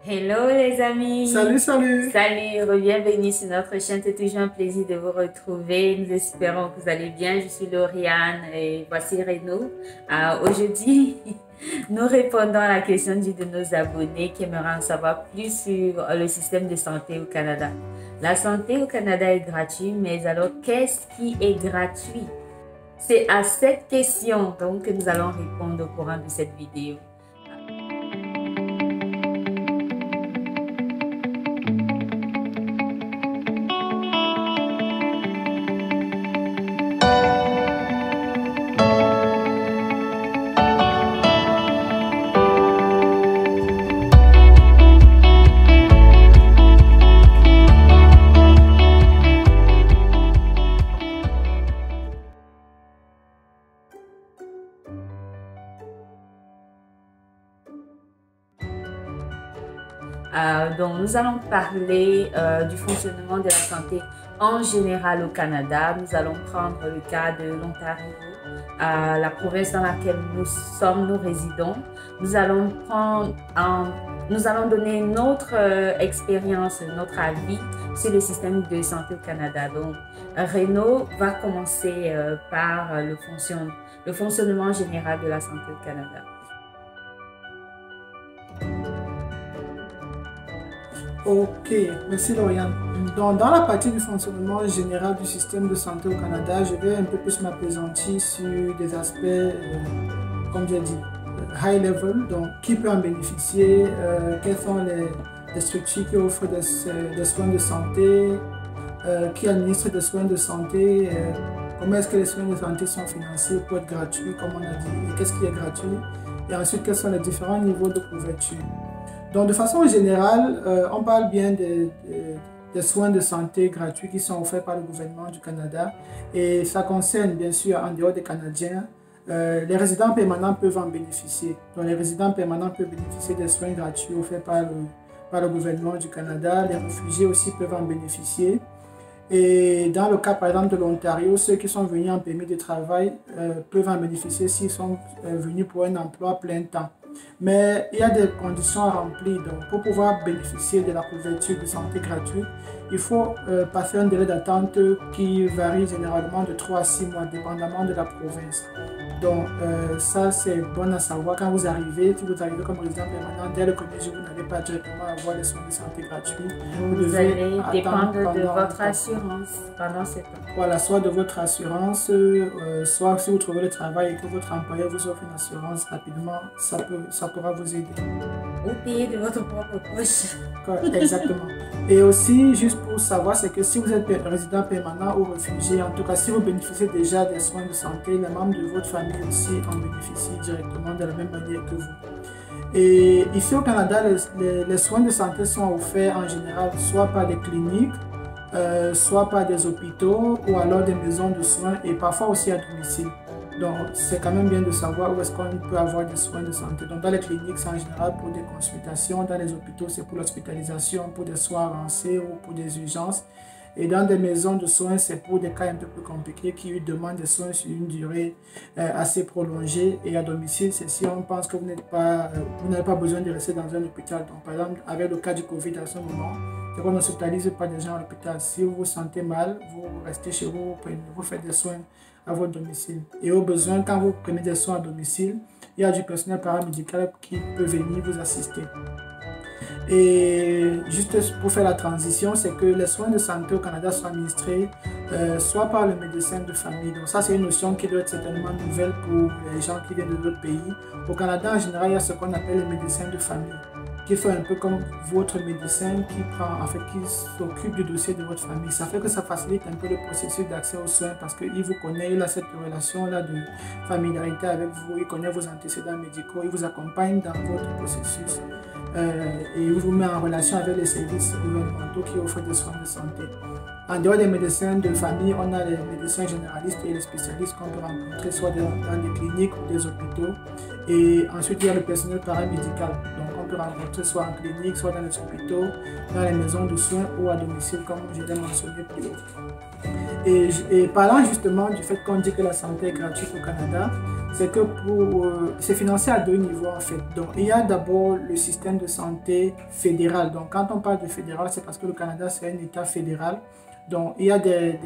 Hello les amis! Salut, salut! Salut, bienvenue sur notre chaîne. C'est toujours un plaisir de vous retrouver. Nous espérons que vous allez bien. Je suis Lauriane et voici Renaud. Aujourd'hui, nous répondons à la question d'une de nos abonnés qui aimerait en savoir plus sur le système de santé au Canada. La santé au Canada est gratuite, mais alors qu'est-ce qui est gratuit? C'est à cette question donc que nous allons répondre au courant de cette vidéo. Donc, nous allons parler du fonctionnement de la santé en général au Canada. Nous allons prendre le cas de l'Ontario, la province dans laquelle nous résidons. Nous allons donner notre expérience, notre avis sur le système de santé au Canada. Donc, Renaud va commencer par le fonctionnement général de la santé au Canada. Ok, merci Lauriane. Donc, dans la partie du fonctionnement général du système de santé au Canada, je vais un peu plus m'appesantir sur des aspects, comme j'ai dit, high level, donc qui peut en bénéficier, quelles sont les structures qui offrent des soins de santé, qui administrent des soins de santé, comment est-ce que les soins de santé sont financés pour être gratuits, comme on a dit, et qu'est-ce qui est gratuit, et ensuite quels sont les différents niveaux de couverture. Donc, de façon générale, on parle bien des soins de santé gratuits qui sont offerts par le gouvernement du Canada et ça concerne bien sûr en dehors des Canadiens. Les résidents permanents peuvent en bénéficier. Donc, les résidents permanents peuvent bénéficier des soins gratuits offerts par le gouvernement du Canada. Les réfugiés aussi peuvent en bénéficier. Et dans le cas par exemple de l'Ontario, ceux qui sont venus en permis de travail peuvent en bénéficier s'ils sont venus pour un emploi plein temps. Mais il y a des conditions à remplir. Donc, pour pouvoir bénéficier de la couverture de santé gratuite, il faut passer un délai d'attente qui varie généralement de 3 à 6 mois, dépendamment de la province. Donc, ça, c'est bon à savoir. Quand vous arrivez, si vous arrivez comme résident permanent, dès le premier jour, vous n'allez pas directement avoir les soins de santé gratuits. Vous allez dépendre de votre assurance pendant ce temps. Voilà, soit de votre assurance, soit si vous trouvez le travail et que votre employeur vous offre une assurance rapidement, ça pourra vous aider. Ou payer de votre propre poche. Exactement. Et aussi, juste pour savoir, c'est que si vous êtes résident permanent ou réfugié, en tout cas, si vous bénéficiez déjà des soins de santé, les membres de votre famille aussi en bénéficient directement de la même manière que vous. Et ici au Canada, les soins de santé sont offerts en général soit par des cliniques, soit par des hôpitaux ou alors des maisons de soins et parfois aussi à domicile. Donc, c'est quand même bien de savoir où est-ce qu'on peut avoir des soins de santé. Donc, dans les cliniques, c'est en général pour des consultations. Dans les hôpitaux, c'est pour l'hospitalisation, pour des soins avancés ou pour des urgences. Et dans des maisons de soins, c'est pour des cas un peu plus compliqués qui demandent des soins sur une durée assez prolongée. Et à domicile, c'est si on pense que vous n'avez pas besoin de rester dans un hôpital. Donc, par exemple, avec le cas du Covid à ce moment, c'est qu'on n'hospitalise pas des gens à l'hôpital. Si vous vous sentez mal, vous restez chez vous, vous faites des soins à votre domicile. Et au besoin, quand vous prenez des soins à domicile, il y a du personnel paramédical qui peut venir vous assister. Et juste pour faire la transition, c'est que les soins de santé au Canada sont administrés soit par le médecin de famille. Donc ça, c'est une notion qui doit être certainement nouvelle pour les gens qui viennent de d'autres pays. Au Canada, en général, il y a ce qu'on appelle le médecin de famille, qui fait un peu comme votre médecin qui s'occupe du dossier de votre famille. Ça fait que ça facilite un peu le processus d'accès aux soins parce qu'il vous connaît, il a cette relation-là de familiarité avec vous, il connaît vos antécédents médicaux, il vous accompagne dans votre processus et il vous met en relation avec les services gouvernementaux qui offrent des soins de santé. En dehors des médecins de famille, on a les médecins généralistes et les spécialistes qu'on peut rencontrer soit dans des cliniques ou des hôpitaux. Et ensuite, il y a le personnel paramédical. Donc, on peut rencontrer soit en clinique, soit dans les hôpitaux, dans les maisons de soins ou à domicile, comme je l'ai mentionné plus haut. Et parlant justement du fait qu'on dit que la santé est gratuite au Canada, c'est que c'est financé à deux niveaux en fait. Donc, il y a d'abord le système de santé fédéral. Donc, quand on parle de fédéral, c'est parce que le Canada, c'est un État fédéral. Donc, il y a des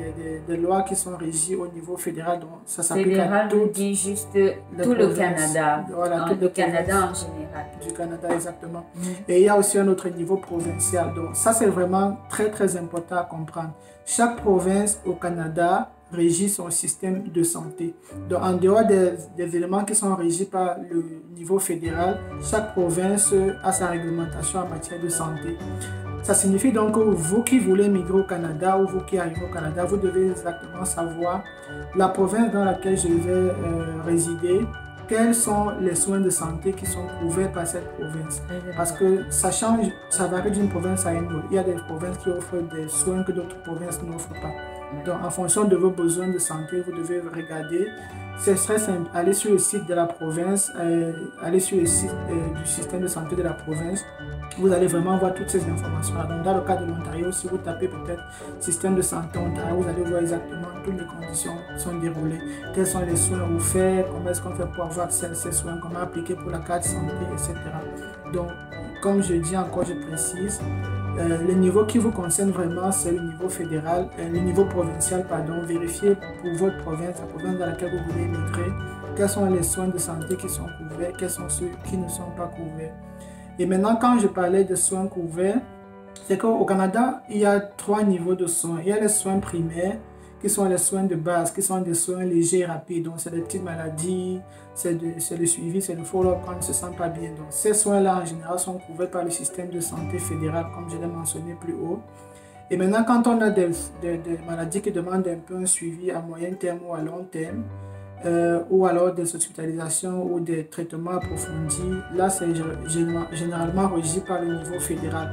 lois qui sont régies au niveau fédéral. Donc, ça s'applique à Fédéral, vous dit juste tout le Canada. Voilà, tout le Canada en général. Du Canada, exactement. Et il y a aussi un autre niveau provincial. Donc, ça, c'est vraiment très, très important à comprendre. Chaque province au Canada régit son système de santé. Donc, en dehors des éléments qui sont régis par le niveau fédéral, chaque province a sa réglementation en matière de santé. Ça signifie donc que vous qui voulez migrer au Canada ou vous qui arrivez au Canada, vous devez exactement savoir la province dans laquelle je vais résider, quels sont les soins de santé qui sont couverts par cette province. Parce que ça change, ça varie d'une province à une autre. Il y a des provinces qui offrent des soins que d'autres provinces n'offrent pas. Donc, en fonction de vos besoins de santé, vous devez regarder. Ce serait simple, aller sur le site de la province, aller sur le site du système de santé de la province. Vous allez vraiment voir toutes ces informations-là. Donc, dans le cas de l'Ontario, si vous tapez peut-être système de santé Ontario, vous allez voir exactement toutes les conditions qui sont déroulées. Quels sont les soins offerts, comment est-ce qu'on fait pour avoir accès à ces soins, comment appliquer pour la carte santé, etc. Donc, comme je dis encore, je précise, le niveau qui vous concerne vraiment, c'est le niveau fédéral, le niveau provincial, pardon. Vérifiez pour votre province, la province dans laquelle vous voulez immigrer, quels sont les soins de santé qui sont couverts, quels sont ceux qui ne sont pas couverts. Et maintenant, quand je parlais de soins couverts, c'est qu'au Canada, il y a 3 niveaux de soins. Il y a les soins primaires, qui sont les soins de base, qui sont des soins légers et rapides. Donc, c'est des petites maladies, c'est le suivi, c'est le follow-up quand on ne se sent pas bien. Donc, ces soins-là, en général, sont couverts par le système de santé fédéral, comme je l'ai mentionné plus haut. Et maintenant, quand on a des maladies qui demandent un peu un suivi à moyen terme ou à long terme, ou alors des hospitalisations ou des traitements approfondis, là, c'est généralement régi par le niveau fédéral.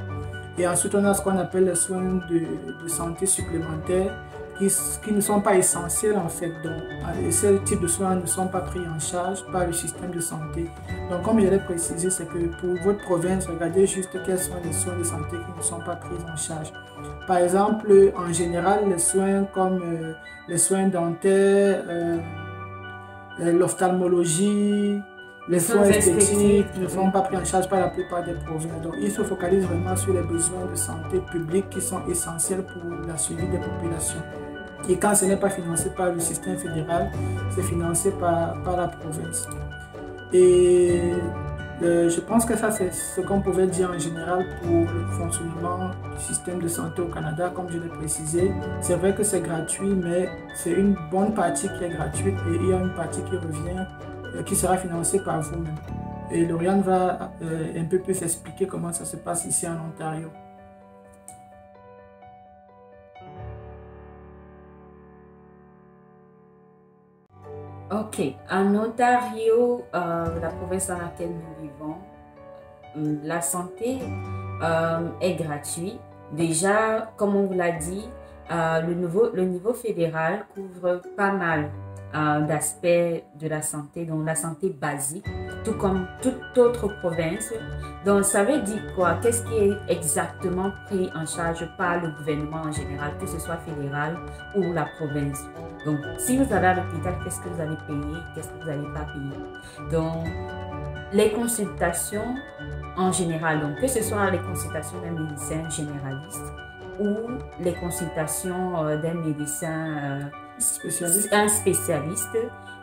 Et ensuite, on a ce qu'on appelle les soins de santé supplémentaires, qui ne sont pas essentiels en fait. Donc, ces types de soins ne sont pas pris en charge par le système de santé. Donc, comme je l'ai précisé, c'est que pour votre province, regardez juste quels sont les soins de santé qui ne sont pas pris en charge. Par exemple, en général, les soins comme les soins dentaires, l'ophtalmologie, les soins esthétiques ne sont pas pris en charge par la plupart des provinces. Donc, ils se focalisent vraiment sur les besoins de santé publique qui sont essentiels pour la suivi des populations. Et quand ce n'est pas financé par le système fédéral, c'est financé par la province. Et je pense que ça, c'est ce qu'on pouvait dire en général pour le fonctionnement du système de santé au Canada. Comme je l'ai précisé, c'est vrai que c'est gratuit, mais c'est une bonne partie qui est gratuite et il y a une partie qui revient, qui sera financée par vous-même. Et Lauriane va un peu plus expliquer comment ça se passe ici en Ontario. Ok, en Ontario, la province dans laquelle nous vivons, la santé est gratuite. Déjà, comme on vous l'a dit, le niveau fédéral couvre pas mal d'aspects de la santé, donc la santé basique, tout comme toute autre province. Donc, ça veut dire quoi? Qu'est-ce qui est exactement pris en charge par le gouvernement en général, que ce soit fédéral ou la province? Donc, si vous allez à l'hôpital, qu'est-ce que vous allez payer? Qu'est-ce que vous n'allez pas payer? Donc, les consultations en général, donc que ce soit les consultations d'un médecin généraliste ou les consultations d'un médecin un spécialiste,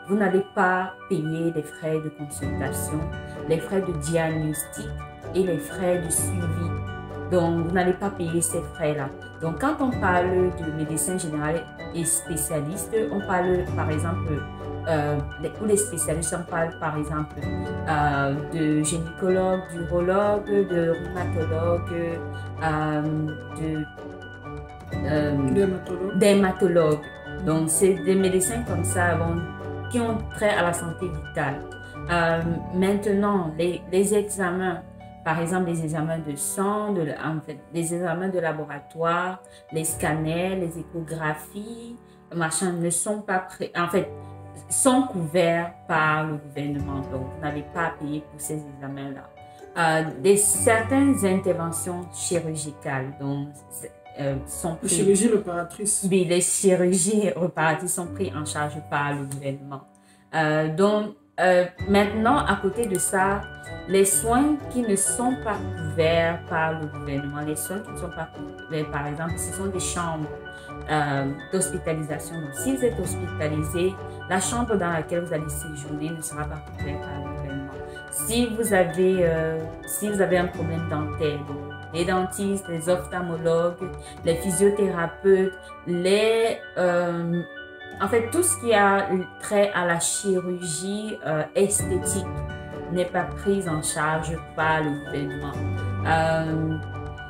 vous n'allez pas payer les frais de consultation, les frais de diagnostic et les frais de suivi. Donc, vous n'allez pas payer ces frais-là. Donc, quand on parle de médecin général et spécialiste, on parle par exemple, pour les spécialistes, on parle par exemple de gynécologue, d'urologue, de rhumatologue, dermatologue. Donc, c'est des médecins comme ça qui ont trait à la santé vitale. Maintenant, les examens, par exemple, les examens de sang, les examens de laboratoire, les scanners, les échographies, machin, ne sont pas prêts, en fait, sont couverts par le gouvernement. Donc, vous n'avez pas à payer pour ces examens-là. Certaines interventions chirurgicales, donc, sont prises. Les chirurgies réparatrices. Oui, les chirurgies réparatrices sont prises en charge par le gouvernement. Maintenant, à côté de ça, les soins qui ne sont pas couverts par le gouvernement, les soins qui ne sont pas couverts, par exemple, ce sont des chambres d'hospitalisation. Donc, si vous êtes hospitalisé, la chambre dans laquelle vous allez séjourner ne sera pas couverte par le gouvernement. Si vous avez un problème dentaire, donc les dentistes, les ophtalmologues, les physiothérapeutes, en fait, tout ce qui a trait à la chirurgie esthétique n'est pas pris en charge par le gouvernement.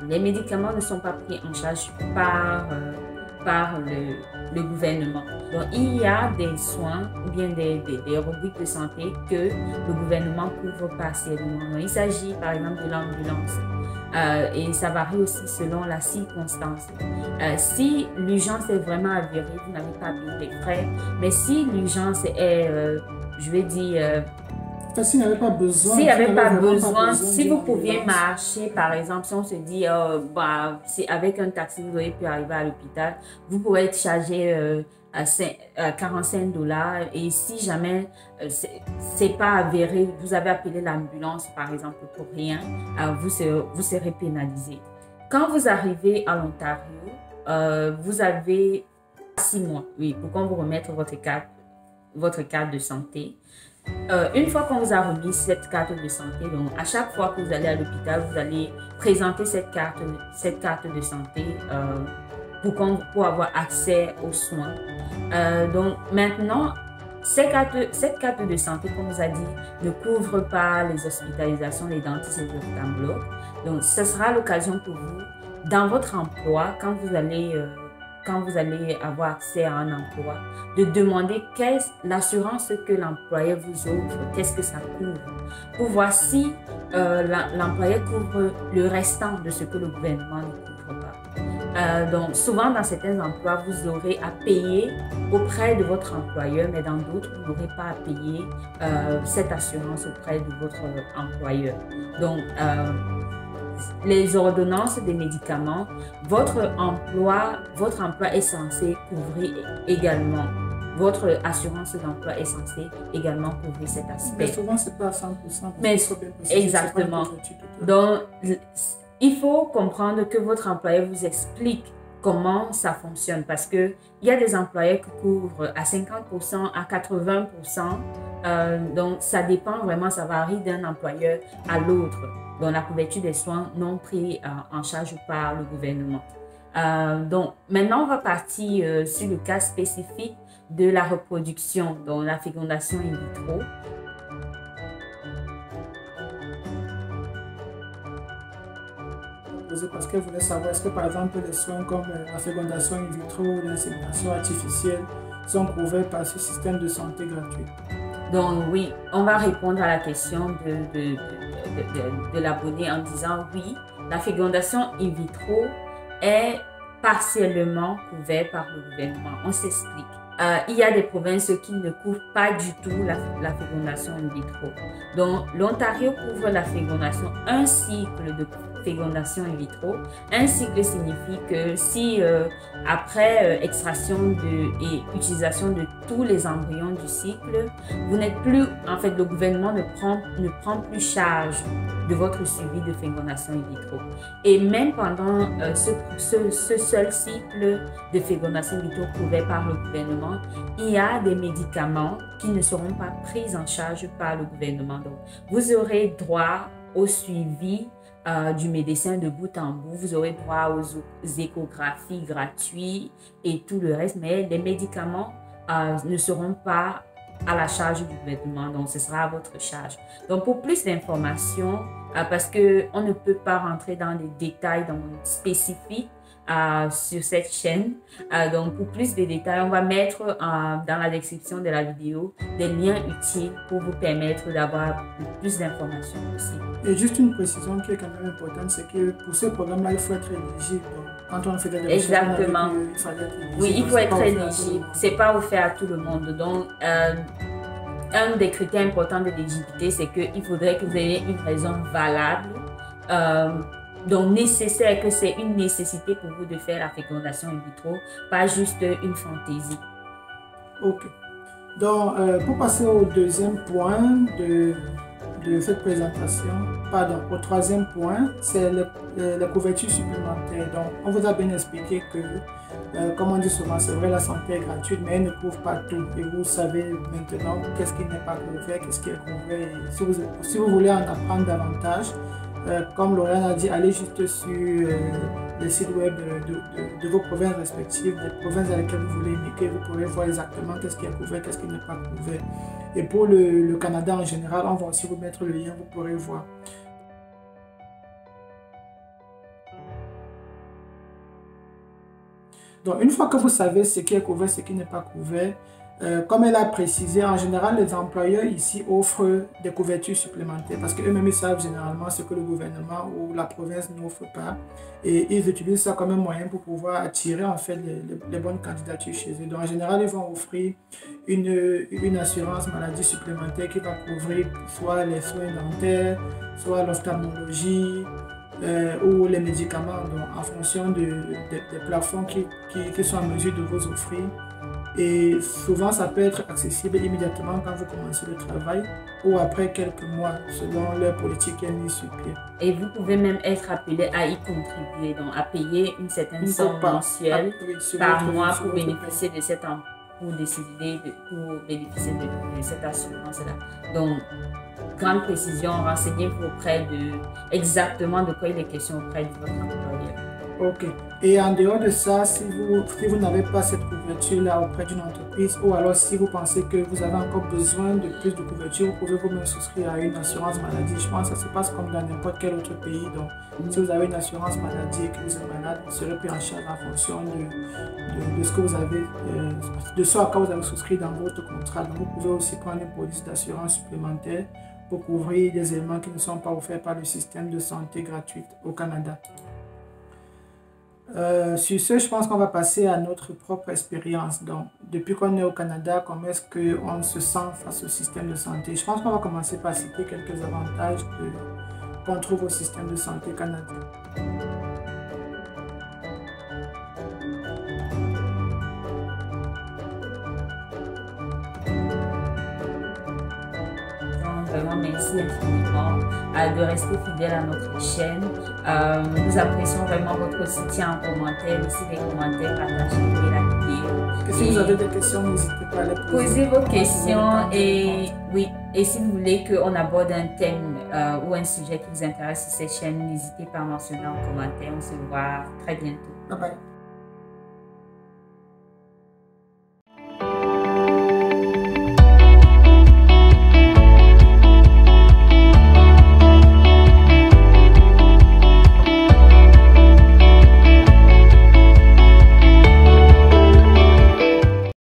Les médicaments ne sont pas pris en charge par le gouvernement. Donc, il y a des soins ou bien des rubriques de santé que le gouvernement couvre partiellement. Donc, il s'agit par exemple de l'ambulance. Et ça varie aussi selon la circonstance. Si l'urgence est vraiment avérée, vous n'avez pas payé les frais. Mais si l'urgence est, je vais dire... S'il n'y avait pas besoin, si vous pouviez marcher, par exemple, si on se dit, si avec un taxi, vous auriez pu arriver à l'hôpital, vous pourrez être chargé à 45 $. Et si jamais c'est pas avéré, vous avez appelé l'ambulance, par exemple, pour rien, vous serez pénalisé. Quand vous arrivez à l'Ontario, vous avez 6 mois, oui, pour qu'on vous remette votre carte de santé. Une fois qu'on vous a remis cette carte de santé, donc à chaque fois que vous allez à l'hôpital, vous allez présenter cette carte de santé pour avoir accès aux soins. Donc maintenant, cette carte de santé, comme on vous a dit, ne couvre pas les hospitalisations, les dentistes et les ophtalmologues. Donc ce sera l'occasion pour vous, dans votre emploi, quand vous allez avoir accès à un emploi, de demander quelle est l'assurance que l'employeur vous offre, qu'est-ce que ça couvre, pour voir si l'employeur couvre le restant de ce que le gouvernement ne couvre pas. Donc, souvent dans certains emplois, vous aurez à payer auprès de votre employeur, mais dans d'autres, vous n'aurez pas à payer cette assurance auprès de votre employeur. Donc, les ordonnances des médicaments, votre emploi est censé couvrir également. Votre assurance d'emploi est censée également couvrir cet aspect. Mais souvent, ce n'est pas à 100%. Mais exactement. Donc, il faut comprendre que votre employeur vous explique comment ça fonctionne, parce qu'il y a des employeurs qui couvrent à 50%, à 80%. Donc, ça dépend vraiment, ça varie d'un employeur à l'autre. Donc, la couverture des soins non pris en charge par le gouvernement. Donc, maintenant, on va partir sur le cas spécifique de la reproduction, donc la fécondation in vitro. Parce qu'elle voulait savoir, est-ce que par exemple les soins comme la fécondation in vitro ou l'insémination artificielle sont couverts par ce système de santé gratuit? Donc oui, on va répondre à la question de l'abonné en disant oui, la fécondation in vitro est partiellement couverte par le gouvernement. On s'explique. Il y a des provinces qui ne couvrent pas du tout la fécondation in vitro. Donc l'Ontario couvre la fécondation, un cycle de fécondation in vitro. Un cycle signifie que si après extraction et utilisation de tous les embryons du cycle, vous n'êtes plus, en fait, le gouvernement ne prend plus charge de votre suivi de fécondation in vitro. Et même pendant ce seul cycle de fécondation in vitro couvert par le gouvernement, il y a des médicaments qui ne seront pas pris en charge par le gouvernement. Donc, vous aurez droit au suivi du médecin de bout en bout, vous aurez droit aux échographies gratuites et tout le reste, mais les médicaments ne seront pas à la charge du gouvernement, donc ce sera à votre charge. Donc pour plus d'informations, parce qu'on ne peut pas rentrer dans les détails spécifiques sur cette chaîne, donc pour plus de détails, on va mettre dans la description de la vidéo des liens utiles pour vous permettre d'avoir le plus d'informations possible. Et juste une précision qui est quand même importante, c'est que pour ce programme-là, il faut être éligible. Quand on fait des recherches, exactement. Il fallait être éligible. Oui, il faut être éligible. C'est pas offert à tout le monde. Donc, un des critères importants de l'éligibilité, c'est qu'il faudrait que vous ayez une raison valable. Donc, nécessaire, que c'est une nécessité pour vous de faire la fécondation in vitro, pas juste une fantaisie. Ok. Donc, pour passer au deuxième point de cette présentation, pardon, au troisième point, c'est la couverture supplémentaire. Donc, on vous a bien expliqué que, comme on dit souvent, c'est vrai, la santé est gratuite, mais elle ne couvre pas tout. Et vous savez maintenant qu'est-ce qui n'est pas couvert, qu'est-ce qui est couvert. Et si vous voulez en apprendre davantage, comme Lauriane a dit, allez juste sur les sites web de vos provinces respectives, des provinces dans lesquelles vous voulez émigrer, vous pourrez voir exactement qu'est-ce qui est couvert, qu'est-ce qui n'est pas couvert. Et pour le Canada en général, on va aussi vous mettre le lien, vous pourrez voir. Donc, une fois que vous savez ce qui est couvert, ce qui n'est pas couvert, comme elle a précisé, en général, les employeurs ici offrent des couvertures supplémentaires parce qu'eux-mêmes, ils savent généralement ce que le gouvernement ou la province n'offre pas. Et ils utilisent ça comme un moyen pour pouvoir attirer en fait les bonnes candidatures chez eux. Donc, en général, ils vont offrir une assurance maladie supplémentaire qui va couvrir soit les soins dentaires, soit l'ophtalmologie, ou les médicaments, donc en fonction des plafonds qui sont en mesure de vous offrir. Et souvent, ça peut être accessible immédiatement quand vous commencez le travail ou après quelques mois, selon leur politique qui est mise sur pied. Et vous pouvez même être appelé à y contribuer, donc à payer une certaine somme mensuelle par mois pour bénéficier de cette pour bénéficier de cette assurance-là. Donc, grande précision, renseignez-vous auprès exactement de quoi il est question auprès de votre employeur. Ok. Et en dehors de ça, si vous n'avez pas cette couverture-là auprès d'une entreprise, ou alors si vous pensez que vous avez encore besoin de plus de couverture, vous pouvez vous-même souscrire à une assurance maladie. Je pense que ça se passe comme dans n'importe quel autre pays. Donc, si vous avez une assurance maladie et que vous êtes malade, vous serez pris en charge en fonction de ce que vous avez, de ce à quoi vous avez souscrit dans votre contrat. Donc, vous pouvez aussi prendre une police d'assurance supplémentaire pour couvrir des éléments qui ne sont pas offerts par le système de santé gratuite au Canada. Sur ce, je pense qu'on va passer à notre propre expérience. Donc, depuis qu'on est au Canada, comment est-ce qu'on se sent face au système de santé? Je pense qu'on va commencer par citer quelques avantages qu'on trouve au système de santé canadien. Vraiment, merci infiniment de rester fidèle à notre chaîne. Nous apprécions vraiment votre soutien en commentaire, aussi les commentaires, partagez la vidéo. Et si vous avez des questions, n'hésitez pas à les poser. Posez vos questions et oui, et si vous voulez qu'on aborde un thème ou un sujet qui vous intéresse sur cette chaîne, n'hésitez pas à mentionner en commentaire. On se voit très bientôt. Bye bye.